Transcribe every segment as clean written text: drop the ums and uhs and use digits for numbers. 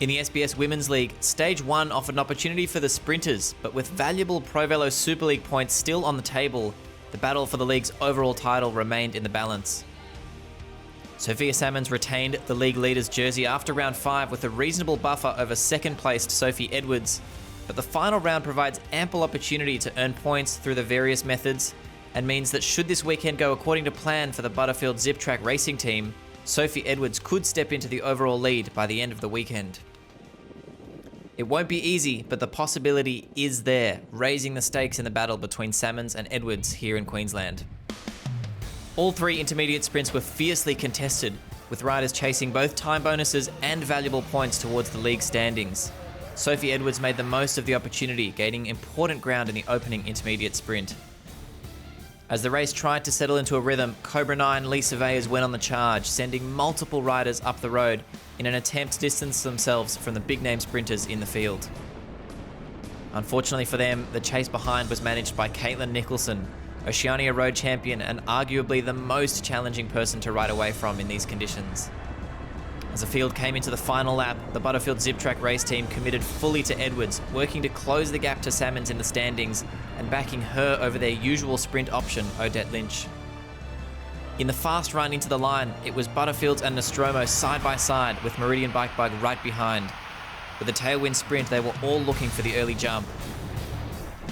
In the SBS Women's League, Stage 1 offered an opportunity for the sprinters, but with valuable ProVelo Super League points still on the table, the battle for the league's overall title remained in the balance. Sophia Sammons retained the league leader's jersey after round 5 with a reasonable buffer over second-placed Sophie Edwards, but the final round provides ample opportunity to earn points through the various methods and means that should this weekend go according to plan for the Butterfields Ziptrak Racing team, Sophie Edwards could step into the overall lead by the end of the weekend. It won't be easy, but the possibility is there, raising the stakes in the battle between Sammons and Edwards here in Queensland. All 3 intermediate sprints were fiercely contested, with riders chasing both time bonuses and valuable points towards the league standings. Sophie Edwards made the most of the opportunity, gaining important ground in the opening intermediate sprint. As the race tried to settle into a rhythm, Cobra 9 Lee Surveyors went on the charge, sending multiple riders up the road in an attempt to distance themselves from the big-name sprinters in the field. Unfortunately for them, the chase behind was managed by Caitlin Nicholson, Oceania Road champion and arguably the most challenging person to ride away from in these conditions. As the field came into the final lap, the Butterfields Ziptrak race team committed fully to Edwards, working to close the gap to Sammons in the standings and backing her over their usual sprint option, Odette Lynch. In the fast run into the line, it was Butterfields and Nostromo side by side with Meridian Bike Bug right behind. With a tailwind sprint, they were all looking for the early jump.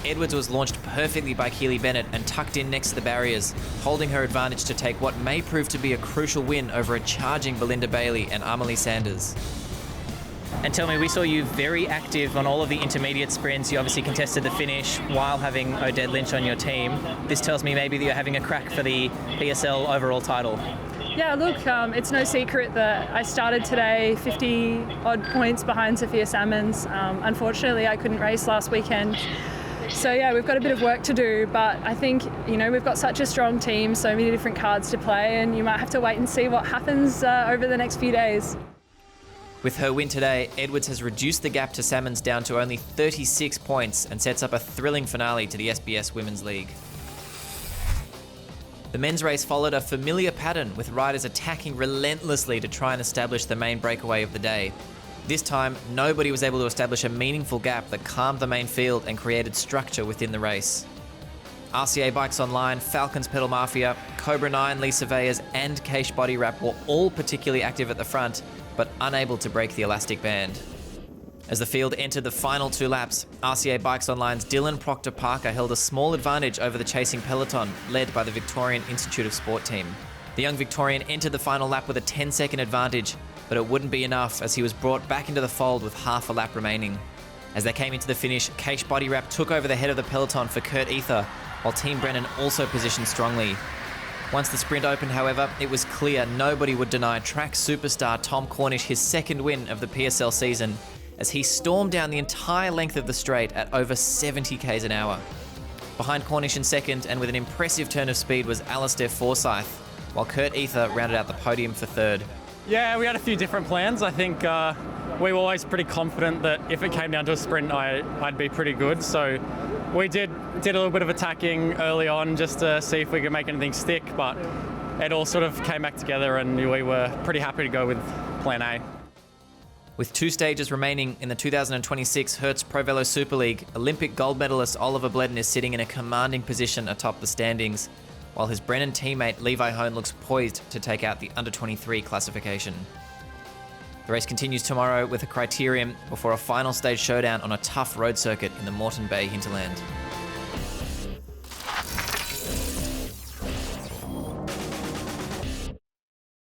Edwards was launched perfectly by Keely Bennett and tucked in next to the barriers, holding her advantage to take what may prove to be a crucial win over a charging Belinda Bailey and Amelie Sanders. And tell me, we saw you very active on all of the intermediate sprints. You obviously contested the finish while having Odette Lynch on your team. This tells me maybe that you're having a crack for the PSL overall title. Yeah, look, it's no secret that I started today 50 odd points behind Sophia Sammons. Unfortunately, I couldn't race last weekend. So yeah, we've got a bit of work to do, but I think, we've got such a strong team, so many different cards to play, and you might have to wait and see what happens over the next few days. With her win today, Edwards has reduced the gap to Sammons down to only 36 points and sets up a thrilling finale to the SBS Women's League. The men's race followed a familiar pattern, with riders attacking relentlessly to try and establish the main breakaway of the day. This time, nobody was able to establish a meaningful gap that calmed the main field and created structure within the race. RCA Bikes Online, Falcons Pedal Mafia, Cobra 9 Lee Surveyors and Caish Body Wrap were all particularly active at the front, but unable to break the elastic band. As the field entered the final 2 laps, RCA Bikes Online's Dylan Proctor Parker held a small advantage over the chasing peloton, led by the Victorian Institute of Sport team. The young Victorian entered the final lap with a 10-second advantage, but it wouldn't be enough as he was brought back into the fold with half a lap remaining. As they came into the finish, Caish Body Wrap took over the head of the peloton for Kurt Ether, while Team Brennan also positioned strongly. Once the sprint opened, however, it was clear nobody would deny track superstar Tom Cornish his second win of the PSL season, as he stormed down the entire length of the straight at over 70 k's an hour. Behind Cornish in second and with an impressive turn of speed was Alistair Forsyth, while Kurt Ether rounded out the podium for third. Yeah, we had a few different plans. I think we were always pretty confident that if it came down to a sprint, I'd be pretty good. So we did a little bit of attacking early on just to see if we could make anything stick, but it all sort of came back together and we were pretty happy to go with plan A. With 2 stages remaining in the 2026 Hertz ProVelo Super League, Olympic gold medalist Oliver Bledden is sitting in a commanding position atop the standings, while his Brennan teammate Levi Hone looks poised to take out the under-23 classification. The race continues tomorrow with a criterium before a final stage showdown on a tough road circuit in the Moreton Bay hinterland.